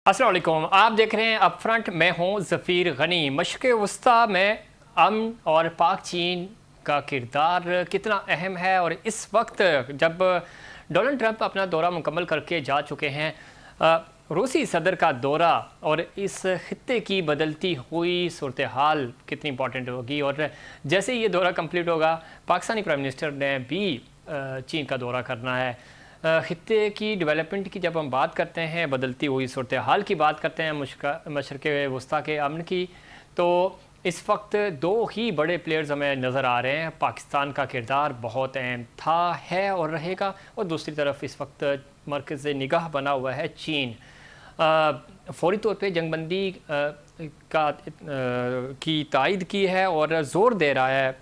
अस्सलाम वालेकुम। आप देख रहे हैं अप फ्रंट। मैं हूं ज़फ़ीर गनी। मशरिक़ वस्ता में अमन और पाक चीन का किरदार कितना अहम है, और इस वक्त जब डोनाल्ड ट्रंप अपना दौरा मुकम्मल करके जा चुके हैं, रूसी सदर का दौरा और इस खित्ते की बदलती हुई सूरत हाल कितनी इंपॉर्टेंट होगी। और जैसे ये दौरा कंप्लीट होगा, पाकिस्तानी प्राइम मिनिस्टर ने भी चीन का दौरा करना है। खित्ते की डेवलपमेंट की जब हम बात करते हैं, बदलती हुई सूरत हाल की बात करते हैं, मशरिक़ वस्ता के अमन की, तो इस वक्त दो ही बड़े प्लेयर्स हमें नज़र आ रहे हैं। पाकिस्तान का किरदार बहुत अहम था, है और रहेगा, और दूसरी तरफ इस वक्त मरकज़ निगाह बना हुआ है चीन। फौरी तौर पे जंगबंदी की तायद की है और ज़ोर दे रहा है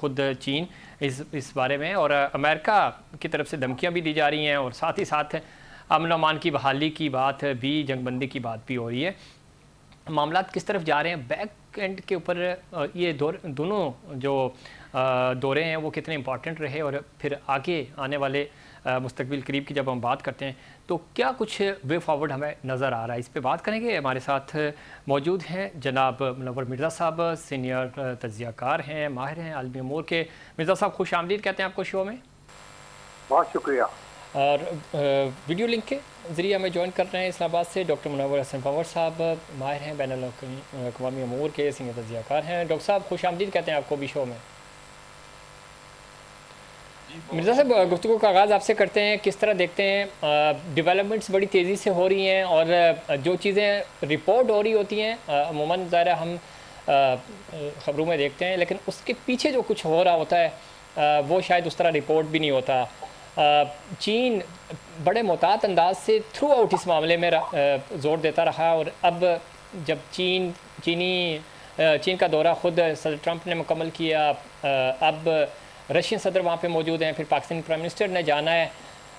ख़ुद चीन इस बारे में, और अमेरिका की तरफ से धमकियां भी दी जा रही हैं, और साथ ही साथ अमन अमान की बहाली की बात भी, जंगबंदी की बात भी हो रही है। मामला किस तरफ जा रहे हैं, बैक एंड के ऊपर ये दोनों जो दौरे हैं वो कितने इंपॉर्टेंट रहे, और फिर आगे आने वाले मुस्तकबिल करीब की जब हम बात करते हैं तो क्या कुछ वे फॉरवर्ड हमें नज़र आ रहा है, इस पे बात करेंगे। हमारे साथ मौजूद हैं जनाब मुनव्वर मिर्ज़ा साहब, सीनियर तज्ज़ियाकार हैं, माहिर हैं आलमी अमूर के। मिर्ज़ा साहब खुश आमदीद कहते हैं आपको शो में। बहुत शुक्रिया। और वीडियो लिंक के ज़रिए हमें ज्वाइन कर रहे हैं इस्लामाबाद से डॉक्टर मुनव्वर हसन पंवर साहब, माहिर हैं बैनुल-अक़वामी अमूर के, सीनियर तज्ज़ियाकार हैं। डॉक्टर साहब खुश आमदीद कहते हैं आपको भी शो में। मिर्ज़ा साहब, गुफ्तगू का आगाज़ आपसे करते हैं। किस तरह देखते हैं डेवलपमेंट्स बड़ी तेज़ी से हो रही हैं, और जो चीज़ें रिपोर्ट हो रही होती हैं अमूमन ज़ाहिर हम ख़बरों में देखते हैं, लेकिन उसके पीछे जो कुछ हो रहा होता है वो शायद उस तरह रिपोर्ट भी नहीं होता। चीन बड़े मोहतात अंदाज से थ्रू आउट इस मामले में ज़ोर देता रहा, और अब जब चीन का दौरा ख़ुद सदर ट्रंप ने मुकम्मल किया, अब रशियन सदर वहाँ पे मौजूद हैं, फिर पाकिस्तानी प्राइम मिनिस्टर ने जाना है।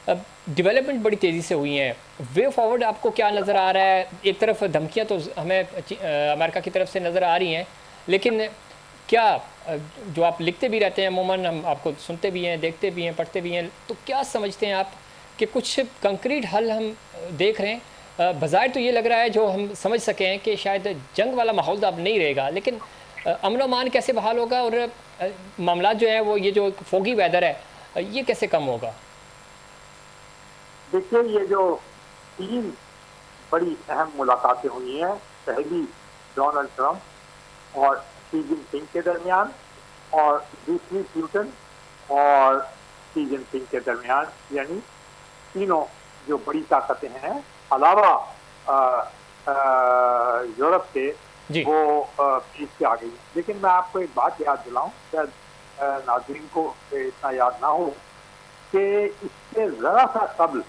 अब डेवलपमेंट बड़ी तेज़ी से हुई हैं। वे फॉरवर्ड आपको क्या नज़र आ रहा है? एक तरफ धमकियाँ तो हमें अमेरिका की तरफ से नज़र आ रही हैं, लेकिन क्या जो आप लिखते भी रहते हैं, अमूमन हम आपको सुनते भी हैं, देखते भी हैं, पढ़ते भी हैं, तो क्या समझते हैं आप कि कुछ कंक्रीट हल हम देख रहे हैं? बज़ाहिर तो ये लग रहा है, जो हम समझ सकें हैं, कि शायद जंग वाला माहौल तो अब नहीं रहेगा, लेकिन अमन अमान कैसे बहाल होगा, और मामला जो है वो ये जो फोगी वेदर है ये कैसे कम होगा? देखिए, ये जो 3 बड़ी अहम मुलाकातें हुई हैं, पहली डोनाल्ड ट्रंप और शी जिनपिंग के दरमियान, और दूसरी पुतिन और शी जिनपिंग के दरमियान, यानी तीनों जो बड़ी ताकतें हैं अलावा यूरोप के, वो पीछे से आ गई। लेकिन मैं आपको एक बात याद दिलाऊं, शायद नाज़रीन को इतना याद ना हो, कि इससे ज़रा सा कबल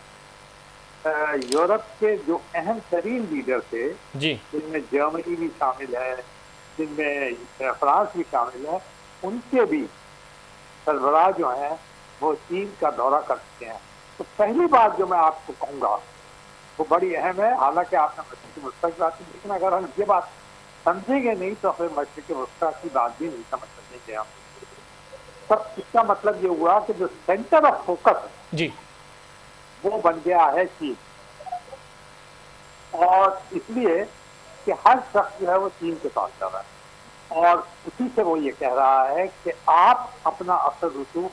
यूरोप के जो अहम तरीन लीडर थे, जिनमें जर्मनी भी शामिल है, जिनमें फ्रांस भी शामिल है, उनके भी सरबराह जो हैं वो चीन का दौरा कर चुके हैं। तो पहली बात जो मैं आपको कहूँगा वो बड़ी अहम है। हालांकि आपने मशरिक़ वस्ता की बात की, लेकिन अगर हम ये बात समझेंगे नहीं तो फिर मशरिक़ वस्ता की बात भी नहीं समझ सकेंगे हम। तब इसका मतलब ये हुआ कि जो सेंटर ऑफ फोकस वो बन गया है चीन, और इसलिए कि हर शख्स जो है वो चीन के साथ कर रहा है, और उसी से वो ये कह रहा है कि आप अपना असर रसूख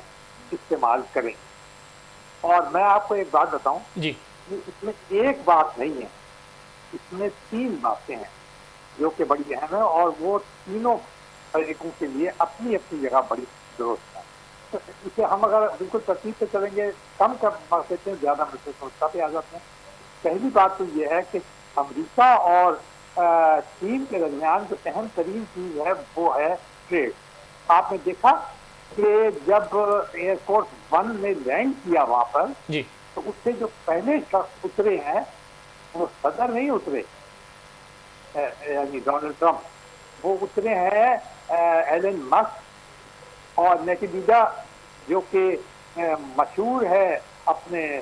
इस्तेमाल करें। और मैं आपको एक बात बताऊं, इसमें एक बात नहीं है, इसमें 3 बातें हैं जो कि बड़ी अहम है, और वो तीनों तरीकों के लिए अपनी अपनी जगह बड़ी दुरुस्त है। तो इसे हम अगर बिल्कुल तरतीब से चलेंगे, कम कर सकते हैं, ज़्यादा मशरिक़ वस्ता पे आ जाते हैं। पहली बात तो ये है कि अमेरिका और चीन के दरमियान जो अहम तरीन चीज़ है वो है ट्रेड। आपने देखा कि जब एयरफोर्स 1 ने लैंड किया वहाँ पर, तो उससे जो पहले शख्स उतरे हैं वो सदर नहीं उतरे, यानी डोनाल्ड ट्रंप, वो उतरे हैं एलन मस्क और नेटिविडा, जो कि मशहूर है अपने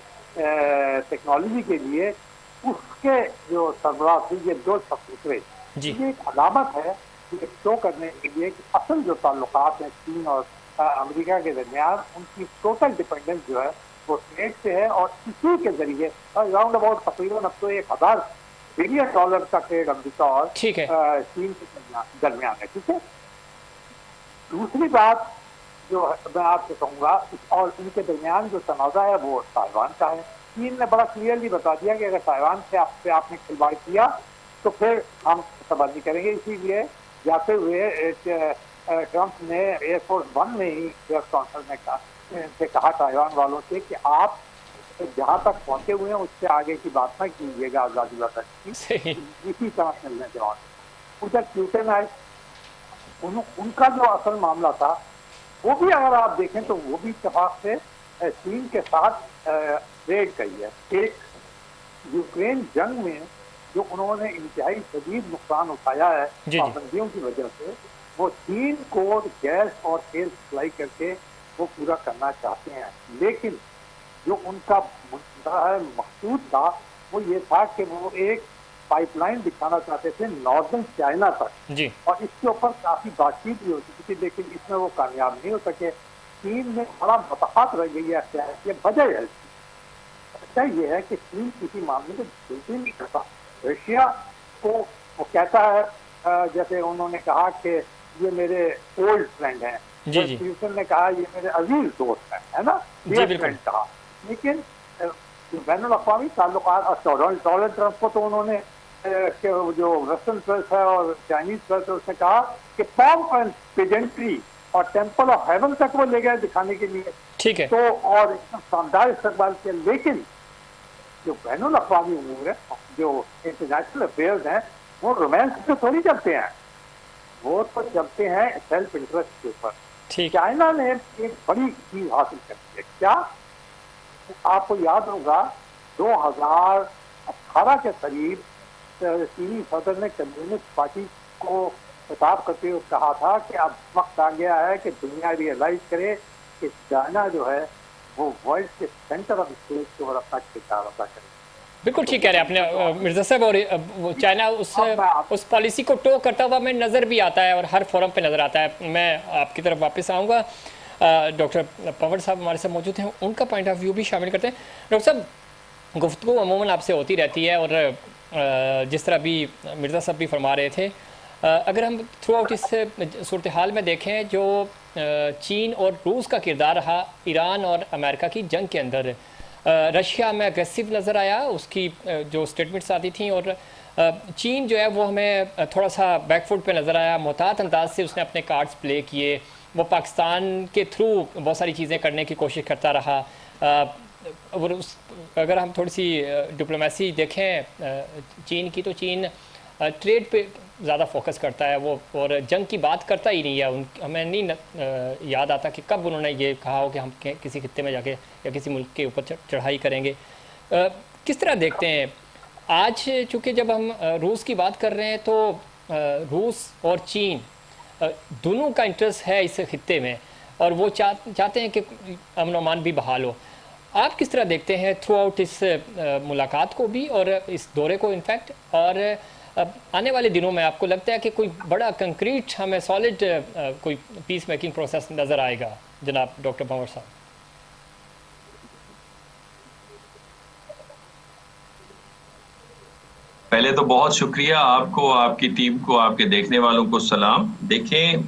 टेक्नोलॉजी के लिए, उसके जो सरबराह थे, ये 2 शख्स उतरे। ये एक अलामत है ये शो करने के लिए कि असल जो ताल्लुकात हैं चीन और अमेरिका के दरमियान, उनकी टोटल डिपेंडेंस जो है वो ट्रेड से है, और इसी के जरिए राउंड अबाउट तकरीबन अब तो 1000 बिलियन डॉलर का ट्रेड अमेरिका और ठीक है। चीन के दरमियान है। ठीक है। दूसरी बात जो मैं आपसे कहूंगा, और इनके दरमियान जो तनाज़ा है वो ताइवान का है। चीन ने बड़ा क्लियरली बता दिया कि अगर ताइवान से आपने खिलवाड़ किया तो फिर हम तबादली करेंगे। इसीलिए जाते हुए ट्रंप ने एयरफोर्स वन में ही प्रेस कॉन्फ्रेंस में कहा ताइवान वालों से कि आप जहाँ तक पहुंचे हुए हैं उससे आगे की बात ना कीजिएगा आजादी वाला की। इसी तरह मिलने के बाद उधर क्यूटन आए, उनका जो असल मामला था वो भी अगर आप देखें तो वो भी इत्तेफाक से चीन के साथ ट्रेड करी है। एक यूक्रेन जंग में जो उन्होंने इंतहाई शदीद नुकसान उठाया है पाबंदियों की वजह से, वो चीन को गैस और तेल सप्लाई करके वो पूरा करना चाहते हैं। लेकिन जो उनका मकसूद था वो ये था कि वो एक पाइपलाइन बिछाना चाहते थे नॉर्दर्न चाइना तक जी। और इसके ऊपर काफी बातचीत भी हो चुकी थी, लेकिन इसमें वो कामयाब नहीं हो सके। चीन में बड़ा मतफात रह गई है। वजह है अच्छा ये है कि चीन किसी मामले में बिल्कुल नहीं करता। रशिया को वो कहता है, जैसे उन्होंने कहा कि ये मेरे ओल्ड फ्रेंड हैं, पुतिन ने कहा ये मेरे अजीज दोस्त हैं, है ना, ये फ्रेंड कहा। लेकिन बैनुल अक़वामी ताल्लुकात डोनाल्ड ट्रंप को तो उन्होंने जो वेस्टर्न प्रेस है और चाइनीज प्रेस है उसने कहा कि पॉम्प एंड पेजेंट्री और टेम्पल ऑफ हेवन तक वो ले गए दिखाने के लिए। ठीक है। तो और इतना शानदार इस्तेमाल किया। लेकिन जो बैनुल अक़वामी उमूर है, जो इंटरनेशनल अफेयर्स हैं, वो रोमांस पे थोड़ी चलते हैं, वो तो चलते हैं सेल्फ इंटरेस्ट के ऊपर। चाइना ने एक बड़ी चीज हासिल कर दी है। क्या आपको याद होगा 2018 के करीब चीनी सदर ने कम्युनिस्ट पार्टी को खिताब करते हुए कहा था कि अब वक्त आ गया है कि दुनिया रियलाइज करे कि चाइना जो है वो वर्ल्ड के सेंटर ऑफ स्टेज के ऊपर अपना किरदार अदा करे। बिल्कुल ठीक कह रहे हैं आपने मिर्जा साहब। और चाइना उस पॉलिसी को टो करता हुआ में नज़र भी आता है और हर फोरम पे नज़र आता है। मैं आपकी तरफ वापस आऊँगा। डॉक्टर पंवर साहब हमारे साथ मौजूद हैं, उनका पॉइंट ऑफ व्यू भी शामिल करते हैं। डॉक्टर साहब, गुफ्तगू अमूमन आपसे होती रहती है और जिस तरह भी मिर्ज़ा साहब भी फरमा रहे थे, अगर हम थ्रू आउट इस सूरत हाल में देखें जो चीन और रूस का किरदार रहा ईरान और अमेरिका की जंग के अंदर, रशिया में अग्रेसिव नज़र आया, उसकी जो स्टेटमेंट्स आती थी, और चीन जो है वो हमें थोड़ा सा बैकफुट पे नज़र आया, मोहतात अंदाज से उसने अपने कार्ड्स प्ले किए, वो पाकिस्तान के थ्रू बहुत सारी चीज़ें करने की कोशिश करता रहा। और अगर हम थोड़ी सी डिप्लोमेसी देखें चीन की, तो चीन ट्रेड पे ज़्यादा फोकस करता है वो, और जंग की बात करता ही नहीं है। हमें नहीं याद आता कि कब उन्होंने ये कहा हो कि हम किसी खित्ते में जाके या किसी मुल्क के ऊपर चढ़ाई करेंगे। किस तरह देखते हैं आज, चूँकि जब हम रूस की बात कर रहे हैं तो रूस और चीन दोनों का इंटरेस्ट है इस खित्ते में और वो चाहते हैं कि अमन और अमान भी बहाल हो। आप किस तरह देखते हैं थ्रू आउट इस मुलाकात को भी और इस दौरे को इनफैक्ट, और आने वाले दिनों में आपको लगता है कि कोई बड़ा कंक्रीट हमें सॉलिड कोई पीस मेकिंग प्रोसेस नज़र आएगा जनाब डॉक्टर पंवर साहब? पहले तो बहुत शुक्रिया आपको, आपकी टीम को, आपके देखने वालों को सलाम। देखें,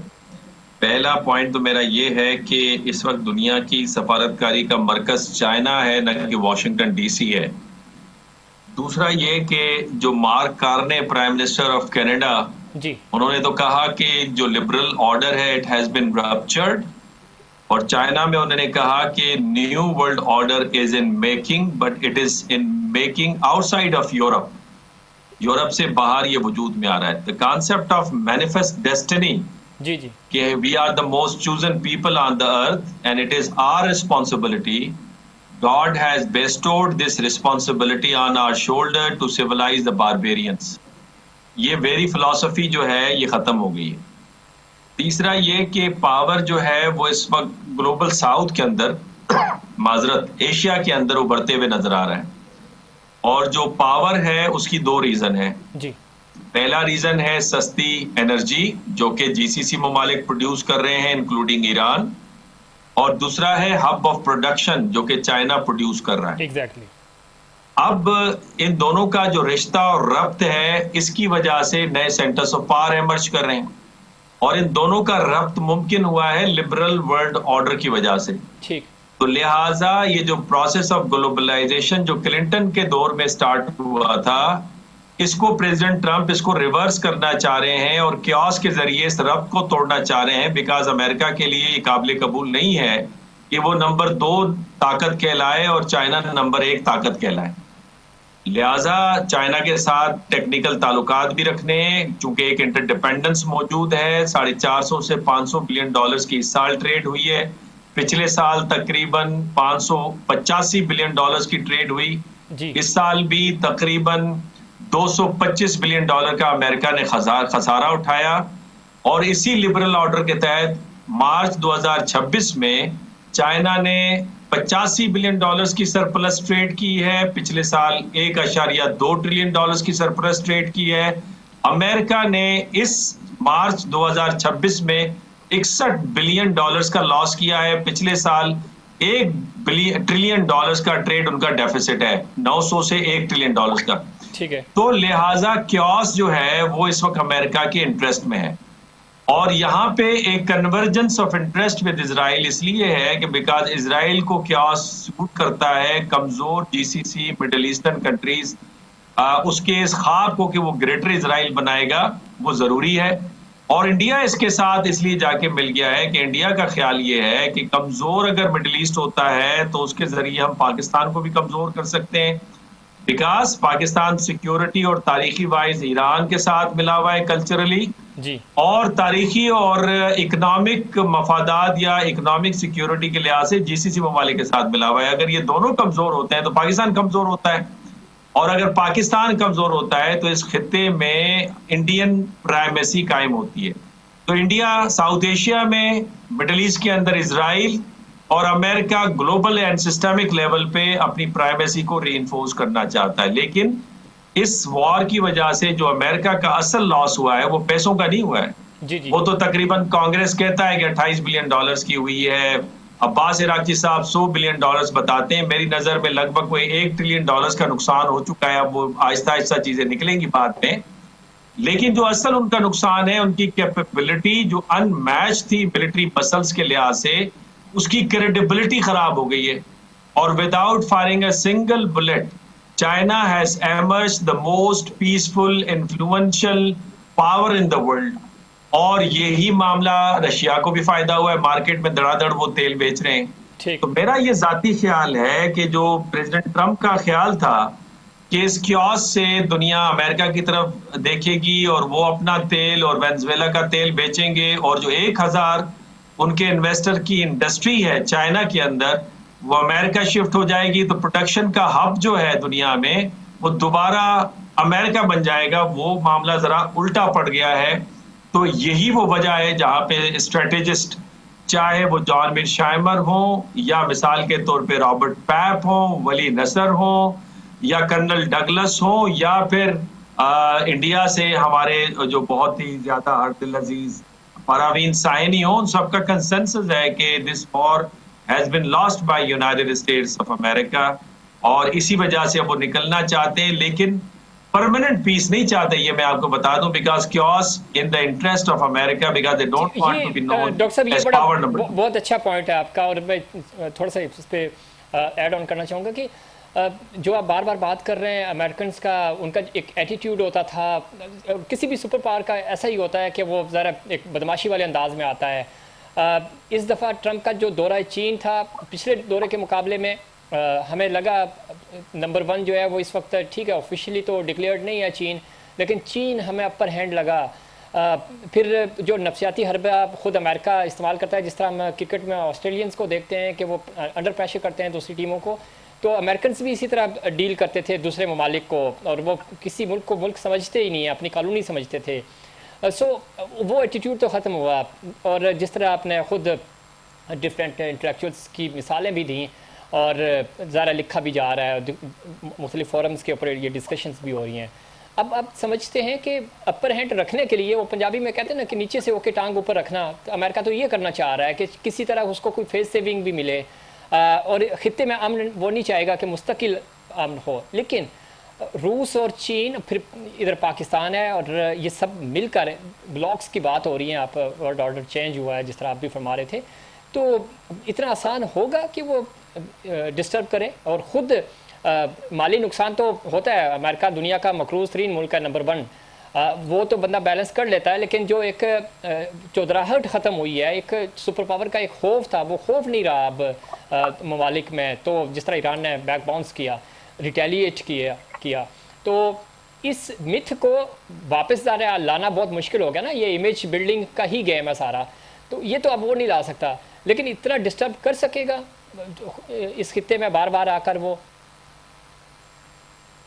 पहला पॉइंट तो मेरा ये है कि इस वक्त दुनिया की सफारतकारी का मरकज चाइना है, न कि वॉशिंगटन डीसी है। दूसरा ये कि जो Mark Carney Prime Minister of Canada ji, उन्होंने तो कहा कि जो लिबरल ऑर्डर है इट हैज बीन रप्चर्ड, और चाइना में उन्होंने कहा कि new world order is in making but it is in making outside of Europe. Europe से बाहर ये वजूद में आ रहा है। The concept of manifest destiny जी जी, कि we are the most chosen people on the earth and it is our responsibility. God has bestowed this responsibility on our shoulder to civilize the barbarians. ये very philosophy जो है ये खत्म हो गई है। तीसरा ये कि पावर जो है वो इस वक्त ग्लोबल साउथ के अंदर माजरत एशिया के अंदर उभरते हुए नजर आ रहा है, और जो पावर है उसकी दो रीजन है जी। पहला रीजन है सस्ती एनर्जी जो कि जीसीसी ममालिक प्रोड्यूस कर रहे हैं इंक्लूडिंग ईरान, और दूसरा है हब ऑफ प्रोडक्शन जो कि चाइना प्रोड्यूस कर रहा है। एग्जैक्टली। अब इन दोनों का जो रिश्ता और रब्त है, इसकी वजह से नए सेंटर्स ऑफ पावर इमर्ज कर रहे हैं और इन दोनों का रब्त मुमकिन हुआ है लिबरल वर्ल्ड ऑर्डर की वजह से। ठीक। तो लिहाजा ये जो प्रोसेस ऑफ ग्लोबलाइजेशन जो क्लिंटन के दौर में स्टार्ट हुआ था, इसको प्रेसिडेंट ट्रंप इसको रिवर्स करना चाह रहे हैं और क्यास के जरिए इस रब्त को तोड़ना चाह रहे हैं, बिकॉज अमेरिका के लिए ये काबिल कबूल नहीं है कि वो नंबर 2 ताकत कहलाए और चाइना नंबर 1 ताकत कहलाए। लिहाजा चाइना के साथ टेक्निकल ताल्लुकात भी रखने हैं, चूंकि एक इंटरडिपेंडेंस मौजूद है। 450 से 500 बिलियन डॉलर्स की इस साल ट्रेड हुई है। पिछले साल तकरीबन 585 बिलियन डॉलर्स की ट्रेड हुई। जी। इस साल भी तकरीबन 225 बिलियन डॉलर का अमेरिका ने खसारा उठाया और इसी लिबरल ऑर्डर के तहत मार्च 2026 में चाइना ने 85 बिलियन डॉलर्स की सरप्लस ट्रेड की है। पिछले साल 1.2 ट्रिलियन डॉलर्स की सरप्लस ट्रेड की है। अमेरिका ने इस मार्च 2026 में 61 बिलियन डॉलर्स का लॉस किया है। पिछले साल 1 ट्रिलियन डॉलर्स का ट्रेड उनका डेफिसिट है, 900 से 1 ट्रिलियन डॉलर्स का। ठीक है। तो लिहाजा क्यास जो है वो इस वक्त अमेरिका के इंटरेस्ट में है और यहाँ पे एक convergence of interest with Israel इसलिए है कि बिकॉज इजराइल को क्यास सूट करता है, कमजोर जीसीसी मिडिल ईस्टर्न कंट्रीज उसके इस ख्वाब को कि वो ग्रेटर इजराइल बनाएगा वो जरूरी है। और इंडिया इसके साथ इसलिए जाके मिल गया है कि इंडिया का ख्याल ये है कि कमजोर अगर मिडिल ईस्ट होता है तो उसके जरिए हम पाकिस्तान को भी कमजोर कर सकते हैं, बिकॉज पाकिस्तान सिक्योरिटी और तारीखी वाइज ईरान के साथ मिला हुआ है कल्चरली जी। और तारीखी और इकोनॉमिक मफादात या इकोनॉमिक सिक्योरिटी के लिहाज से जीसीसी ममालिक के साथ मिला हुआ है। अगर ये दोनों कमजोर होते हैं तो पाकिस्तान कमजोर होता है और अगर पाकिस्तान कमजोर होता है तो इस खित्ते में इंडियन प्राइमेसी कायम होती है। तो इंडिया साउथ एशिया में, मिडिल ईस्ट के अंदर इजराइल और America global and systemic level पे अपनी प्राइमेसी को रीइंफोर्स करना चाहता है। लेकिन इस वॉर की वजह से जो अमेरिका का असल लॉस हुआ है वो पैसों का नहीं हुआ है। जी जी। वो तो तकरीबन कांग्रेस कहता है कि 28 बिलियन डॉलर्स की हुई है, अब्बास इराकी साहब 100 बिलियन डॉलर्स बताते हैं। मेरी नजर में लगभग कोई 1 ट्रिलियन डॉलर्स का नुकसान हो चुका है। अब वो आहिस्ता आहिस्ता चीजें निकलेंगी बाद में, लेकिन जो असल उनका नुकसान है उनकी कैपेबिलिटी जो अनमैच थी मिलिट्री मसल्स के लिहाज से, उसकी क्रेडिबिलिटी खराब हो गई है। और without firing a single bullet China has emerged the most peaceful, influential power in the world. और यही मामला रशिया को भी फायदा हुआ है, मार्केट में धड़ाधड़ वो तेल बेच रहे हैं। तो मेरा ये जाती ख्याल है कि जो प्रेसिडेंट ट्रंप का ख्याल था कि इस क्यास से दुनिया अमेरिका की तरफ देखेगी और वो अपना तेल और वेनेजुएला का तेल बेचेंगे और जो 1000 उनके इन्वेस्टर की इंडस्ट्री है चाइना के अंदर वो अमेरिका शिफ्ट हो जाएगी, तो प्रोडक्शन का हब जो है दुनिया में वो दोबारा अमेरिका बन जाएगा। वो मामला जरा उल्टा पड़ गया है। तो यही वो वजह है जहां पे स्ट्रेटेजिस्ट, चाहे वो जॉन मीरशाइमर हो या मिसाल के तौर पे रॉबर्ट पैप हो, वली नसर हो या कर्नल डगलस हो या फिर इंडिया से हमारे जो बहुत ही ज्यादा अर्दिल अजीज परवीन साइनी हो, उन सबका कंसेंसस है कि this war has been lost by United States of America और इसी वजह से वो निकलना चाहते हैं, लेकिन परमानेंट पीस नहीं चाहते। ये मैं आपको बता दूं, because chaos in the interest of America, because they don't want to be known doctor साहब, ये एज बड़ा पावर नंबर। बहुत अच्छा पॉइंट है आपका और मैं थोड़ा सा इस पे ऐड ऑन करना चाहूँगा कि जो आप बार बार बात कर रहे हैं अमेरिकन का, उनका एक एटीट्यूड होता था, किसी भी सुपर पावर का ऐसा ही होता है कि वो ज़रा एक बदमाशी वाले अंदाज में आता है। इस दफ़ा ट्रंप का जो दौरा चीन था, पिछले दौरे के मुकाबले में हमें लगा नंबर 1 जो है वो इस वक्त ठीक है, ऑफिशियली तो डिक्लेयर्ड नहीं है चीन, लेकिन चीन हमें अपर हैंड लगा। फिर जो नफसियाती हरबा खुद अमेरिका इस्तेमाल करता है, जिस तरह हम क्रिकेट में ऑस्ट्रेलियंस को देखते हैं कि वो अंडर प्रेशर करते हैं दूसरी टीमों को, तो अमेरिकन भी इसी तरह डील करते थे दूसरे ममालिक को, और वो किसी मुल्क को मुल्क समझते ही नहीं है, अपनी कॉलोनी समझते थे। सो वो एटीट्यूड तो ख़त्म हुआ। और जिस तरह आपने खुद डिफरेंट इंटेलेक्चुअल्स की मिसालें भी दी और ज़रा लिखा भी जा रहा है, मुख्तलिफ फोरम्स के ऊपर ये डिस्कशंस भी हो रही हैं। अब आप समझते हैं कि अपर हैंड रखने के लिए, वो पंजाबी में कहते हैं ना कि नीचे से होके टांग ऊपर रखना, तो अमेरिका तो ये करना चाह रहा है कि किसी तरह उसको कोई फेस सेविंग भी मिले और ख़ित्ते में अमन वो नहीं चाहेगा कि मुस्तकिल अमन हो। लेकिन रूस और चीन, फिर इधर पाकिस्तान है, और ये सब मिलकर ब्लॉक्स की बात हो रही है। आप वर्ल्ड ऑर्डर चेंज हुआ है जिस तरह आप भी फरमा रहे थे, तो इतना आसान होगा कि वो डिस्टर्ब करें? और ख़ुद माली नुकसान तो होता है, अमेरिका दुनिया का मकरूज़ तरीन मुल्क है, नंबर 1, वो तो बंदा बैलेंस कर लेता है। लेकिन जो एक चौधराहट ख़त्म हुई है, एक सुपर पावर का एक खौफ था, वो खौफ नहीं रहा अब ममालिक में। तो जिस तरह ईरान ने बैक बाउंस किया, रिटेलिएट किया, तो इस मिथ को वापस लाना बहुत मुश्किल हो गया ना। ये इमेज बिल्डिंग का ही गेम है सारा, तो ये तो अब वो नहीं ला सकता। लेकिन इतना डिस्टर्ब कर सकेगा इस खित्ते में बार बार आकर वो?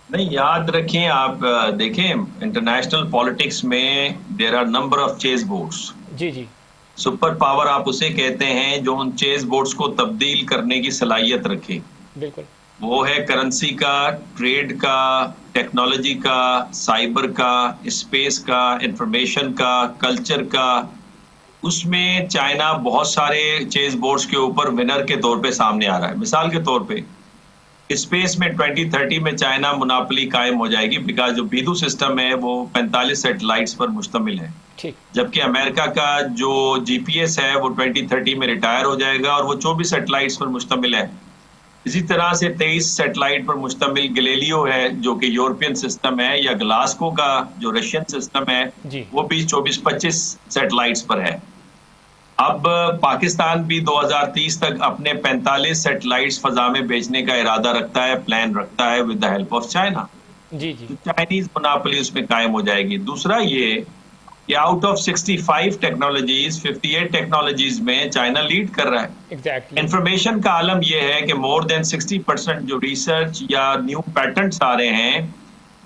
नहीं, याद रखें आप, देखें इंटरनेशनल पॉलिटिक्स में there are number of chess boards. जी जी। सुपर पावर आप उसे कहते हैं जो उन चेस बोर्ड्स को तब्दील करने की सलाहियत रखे। बिल्कुल। वो है करेंसी का, ट्रेड का, टेक्नोलॉजी का, साइबर का, स्पेस का, इंफॉर्मेशन का, कल्चर का। उसमें चाइना बहुत सारे चेस बोर्ड्स के ऊपर विनर के तौर पे सामने आ रहा है। मिसाल के तौर पे स्पेस में 2030 में चाइना मुनाफली कायम हो जाएगी, बिकॉज जो बीदू सिस्टम है वो 45 सैटेलाइट्स पर मुश्तमिल है। ठीक। जबकि अमेरिका का जो जीपीएस है वो 2030 में रिटायर हो जाएगा और वो 24 सैटेलाइट्स पर मुश्तमिल है। इसी तरह से 23 सैटेलाइट पर मुश्तमिल गैलीलियो है जो कि यूरोपियन सिस्टम है, या ग्लास्को का जो रशियन सिस्टम है जी। वो भी 24-25 सैटेलाइट्स पर है। अब पाकिस्तान भी 2030 तक अपने 45 सैटेलाइट्स फजा में भेजने का इरादा रखता है, प्लान रखता है, with the help of China. जी जी। तो चाइनीज मोनोपोली उसमें कायम हो जाएगी। दूसरा ये कि आउट ऑफ 65 टेक्नोलॉजीज 58 टेक्नोलॉजीज में चाइना लीड कर रहा है। एग्जैक्टली। इंफॉर्मेशन का आलम यह है कि मोर देन 60% जो रिसर्च या न्यू पैटेंट्स आ रहे हैं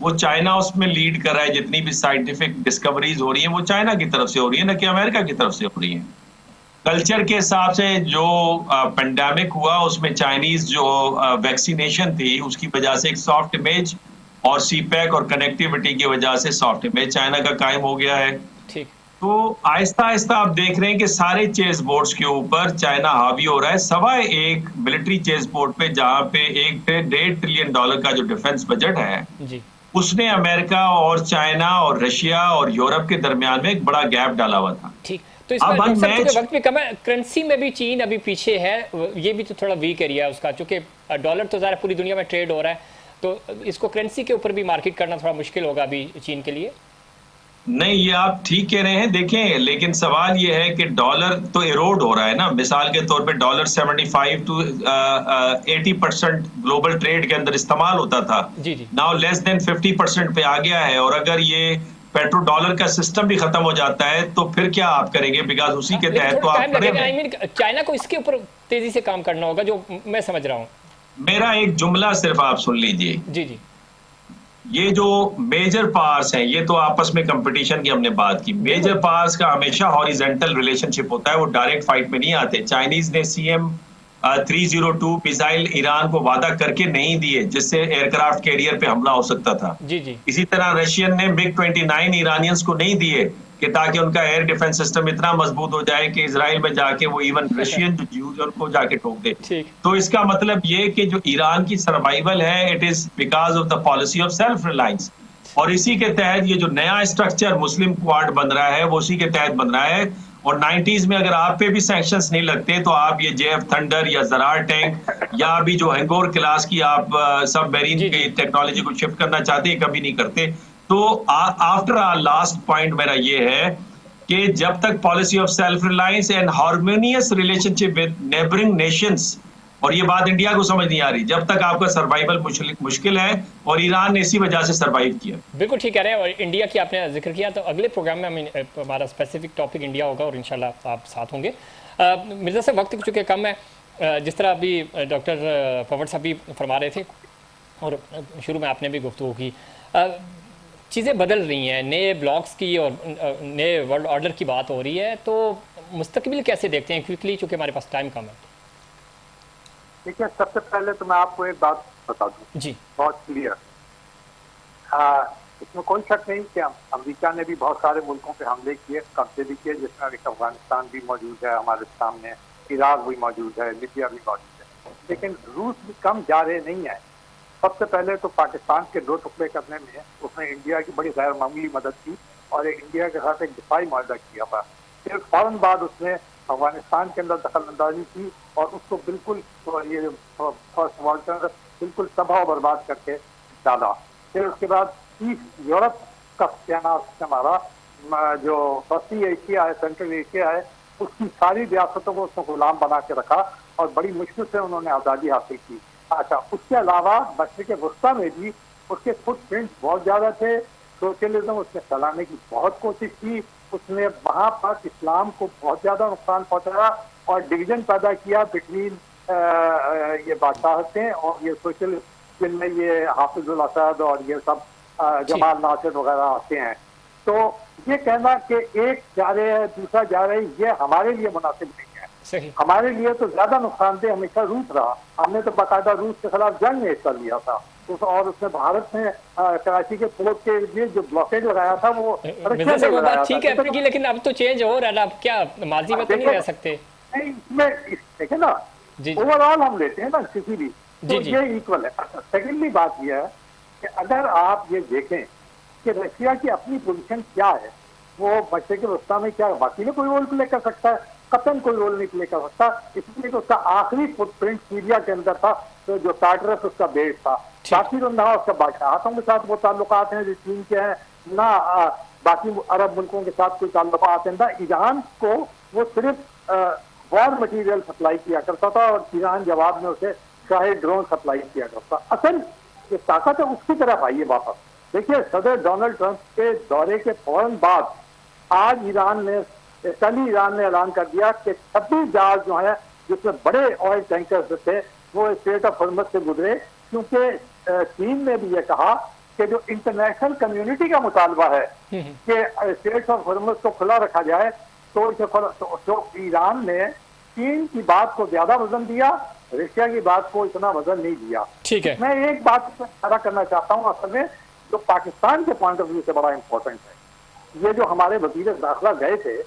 वो चाइना उसमें लीड कर रहा है। जितनी भी साइंटिफिक डिस्कवरीज हो रही हैं वो चाइना की तरफ से हो रही है, न कि अमेरिका की तरफ से हो रही है। कल्चर के हिसाब से जो पेंडेमिक हुआ उसमें चाइनीज जो वैक्सीनेशन थी उसकी वजह से एक सॉफ्ट इमेज, और सीपैक और कनेक्टिविटी की वजह से सॉफ्ट इमेज चाइना का कायम हो गया है। ठीक। तो आहिस्ता आहिस्ता आप देख रहे हैं कि सारे चेस बोर्ड्स के ऊपर चाइना हावी हो रहा है, सवाए एक मिलिट्री चेस बोर्ड पे जहां पे $1.5 ट्रिलियन का जो डिफेंस बजट है जी। उसने अमेरिका और चाइना और रशिया और यूरोप के दरमियान में एक बड़ा गैप डाला हुआ था। ठीक। तो इसमें वक्त भी कम है, करेंसी में भी चीन अभी पीछे है, ये भी तो थोड़ा वीक एरिया है उसका, क्योंकि डॉलर तो ज़्यादा पूरी दुनिया में ट्रेड हो रहा है, तो इसको करेंसी के ऊपर भी मार्केट करना थोड़ा मुश्किल होगा अभी चीन के लिए। नहीं, ये आप ठीक कह रहे हैं। देखें, लेकिन सवाल ये है कि डॉलर तो इरोड हो रहा है ना। मिसाल के तौर पे डॉलर 75 to 80% ग्लोबल ट्रेड के अंदर इस्तेमाल होता था। जी जी। नाउ लेस देन 50% पे आ गया है, और अगर ये पेट्रो डॉलर का सिस्टम भी खत्म हो जाता है तो फिर क्या आप करेंगे, बिकॉज उसी के तहत तो आप खड़े हैं। चाइना को इसके ऊपर तेजी से काम करना होगा, जो मैं समझ रहा हूँ। मेरा एक जुमला सिर्फ आप सुन लीजिए। जी जी। ये जो मेजर पावर्स हैं, ये तो आपस में कंपटीशन की हमने बात की। मेजर पावर्स का हमेशा हॉरिजॉन्टल रिलेशनशिप होता है, वो डायरेक्ट फाइट में नहीं आते। चाइनीज ने CM-302 मिसाइल ईरान को वादा करके नहीं दिए जिससे एयरक्राफ्ट कैरियर पे हमला हो सकता था। जी जी। इसी तरह रशियन ने MiG-29 ईरानियंस को नहीं दिए कि ताकि उनका एयर डिफेंस सिस्टम इतना मजबूत हो जाए कि इजराइल में जाके वो इवन रशियन जो ज्यूज है उनको जाके ठोक दे। तो इसका मतलब ये कि जो ईरान की सर्वाइवल है, it is because of the policy of self reliance. और इसी के तहत ये जो नया स्ट्रक्चर मुस्लिम क्वाड बन रहा है वो उसी के तहत बन रहा है। और 90s में अगर आप पे भी सैंक्शंस नहीं लगते तो आप ये JF थंडर या ज़रार टैंक या अभी जो हैंगोर क्लास की आप सब मेरीन की टेक्नोलॉजी को शिफ्ट करना चाहते हैं, कभी नहीं करते। तो आफ्टर लास्ट पॉइंट मेरा ये है कि जब तक policy of self reliance and harmonious relationship with neighbouring Nations, और ये बात इंडिया को समझ नहीं आ रही, जब तक आपका सर्वाइवल मुश्किल है, और ईरान ने इसी वजह से सर्वाइव किया। बिल्कुल ठीक कह रहे हैं। और इंडिया की आपने जिक्र किया, तो अगले प्रोग्राम में हमारा स्पेसिफिक टॉपिक इंडिया होगा और इंशाल्लाह आप साथ होंगे। मिर्ज़ा साहब, वक्त चूँकि कम है, जिस तरह अभी डॉक्टर फवद साहब भी फरमा रहे थे और शुरू में आपने भी गुफ्तगू की, चीज़ें बदल रही हैं, नए ब्लॉक्स की और नए वर्ल्ड ऑर्डर की बात हो रही है, तो मुस्तकबिल कैसे देखते हैं क्विकली, चूँकि हमारे पास टाइम कम है? देखिए, सबसे पहले तो मैं आपको एक बात बता दूं जी, बहुत क्लियर। इसमें कोई शक नहीं कि अमेरिका ने भी बहुत सारे मुल्कों पे हमले किए, कब्जे भी किए, जिसमें अफगानिस्तान भी मौजूद है हमारे सामने, इराक भी मौजूद है, लीबिया भी मौजूद है। लेकिन रूस भी कम जा रहे नहीं है। सबसे पहले तो पाकिस्तान के 2 टुकड़े करने में उसने इंडिया की बड़ी गैर मामूली मदद की और इंडिया के साथ एक दिफाई माहदा किया था। फिर फौरन बाद उसने अफगानिस्तान के अंदर दखल अंदाजी की और उसको बिल्कुल ये फर्स्ट वर्ल्ड बिल्कुल तबाह बर्बाद करके डाला। फिर उसके बाद ईस्ट यूरोप का सत्यानाश मारा, जो पश्चिमी एशिया है, सेंट्रल एशिया है, उसकी सारी रियासतों को उसने गुलाम बना के रखा और बड़ी मुश्किल से उन्होंने आज़ादी हासिल की। अच्छा, उसके अलावा मशरिक़ वस्ता में भी उसके फुटप्रिंट बहुत ज़्यादा थे। सोशलिज्म उसने फैलाने की बहुत कोशिश की, उसने वहाँ पर इस्लाम को बहुत ज़्यादा नुकसान पहुँचाया और डिवीजन पैदा किया बिटवीन ये बादशाहतें और ये सोशलिस्ट जिनमें ये हाफिजुल असद और ये सब जमाल नासिर वगैरह आते हैं। तो ये कहना कि एक जा रहे है दूसरा जा रहे है, ये हमारे लिए मुनासिब नहीं है। सही। हमारे लिए तो ज्यादा नुकसानदेह हमेशा रूस रहा। हमने तो बाकायदा रूस के खिलाफ जंग में हिस्सा लिया था और उसने भारत में कराची के पोर्ट के लिए जो ब्लॉकेड लगाया था वो रशिया ने लगाया था। ठीक है आपकी, लेकिन अब तो चेंज हो रहा है, अब क्या माजी में तो नहीं रह सकते। नहीं, इसमें देखे ना, ओवरऑल हम लेते हैं ना किसी भी, तो ये इक्वल है। सेकेंडली बात यह है कि अगर आप ये देखें कि रशिया की अपनी पोजीशन क्या है, वो मशरिक़ वस्ता में क्या बाकी में कोई रोल प्ले कर सकता है? कतन कोई रोल नहीं प्ले कर सकता, इसलिए तो उसका आखिरी फुटप्रिंट सीरिया के अंदर था, तो जो टाटरस उसका बेस था। बाकी तो ना उसका बादशाहतों के साथ वो ताल्लुकात हैं जो चीन के हैं, ना बाकी अरब मुल्कों के साथ कोई ताल्लुकात हैं, ना ईरान को वो सिर्फ वॉर मटीरियल सप्लाई किया करता था और ईरान जवाब में उसे शाही ड्रोन सप्लाई किया करता। असल ये ताकत है उसकी तरफ आइए वापस। देखिए, सदर डोनाल्ड ट्रंप के दौरे के फौरन बाद आज कल ही ईरान ने ऐलान कर दिया कि 26 जहाज जो है जिसमें बड़े ऑयल टैंकर्स थे वो स्ट्रेट ऑफ हॉर्मज़ से गुजरे, क्योंकि चीन ने भी ये कहा कि जो इंटरनेशनल कम्युनिटी का मुतालबा है कि स्ट्रेट ऑफ हॉर्मज़ को खुला रखा जाए, तो ईरान ने चीन की बात को ज्यादा वजन दिया, रशिया की बात को इतना वजन नहीं दिया। ठीक है, मैं एक बात पर इशारा करना चाहता हूँ, असल में जो पाकिस्तान के पॉइंट ऑफ व्यू से बड़ा इंपॉर्टेंट है, ये जो हमारे वजीर दाखिला गए थे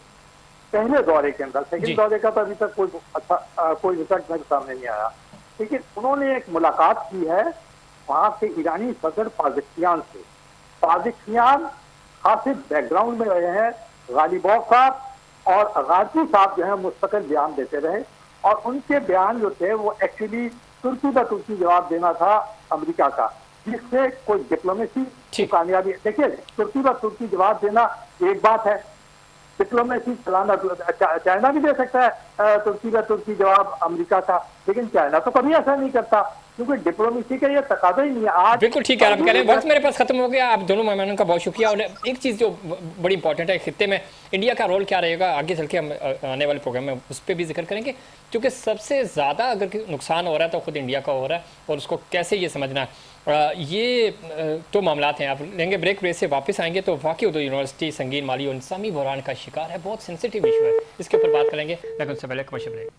पहले दौरे के अंदर, सेकंड दौरे का तो अभी तक कोई रिजल्ट मेरे सामने नहीं आया, लेकिन उन्होंने एक मुलाकात की है वहाँ के ईरानी सदर पाज़िकियान से। पाज़िकियान खासी बैकग्राउंड में रहे हैं, गालिबॉफ साहब और अगाजी साहब जो है मुस्तकिल बयान देते रहे और उनके बयान जो थे वो एक्चुअली तुर्की का तुर्की जवाब देना था अमेरिका का, जिससे कोई डिप्लोमेसी कामयाबी। देखिए, तुर्की का तुर्की जवाब देना एक बात है, डिप्लोमेसी चलाना चाइना भी दे सकता है तुर्की का तुर्की जवाब अमेरिका का, लेकिन चाइना तो कभी ऐसा नहीं करता क्योंकि डिप्लोमेसी का ये तकाजा ही नहीं है। आज बिल्कुल ठीक है, आप कह रहे हैं वक्त मेरे पास खत्म हो गया। आप दोनों मेहमानों का बहुत शुक्रिया। और एक चीज़ जो बड़ी इंपॉर्टेंट है, खित्ते में इंडिया का रोल क्या रहेगा आगे चल के हम आने वाले प्रोग्राम में उस पर भी जिक्र करेंगे, क्योंकि सबसे ज़्यादा अगर नुकसान हो रहा है तो खुद इंडिया का हो रहा है और उसको कैसे ये समझना ये तो मामलात हैं। आप लेंगे ब्रेक से वापस आएंगे तो वाकई उर्दू यूनिवर्सिटी संगीन माली और इंसानी बहरान का शिकार है, बहुत सेंसिटिव इशू है, इसके ऊपर बात करेंगे, लेकिन उससे पहले कमर्शियल ब्रेक।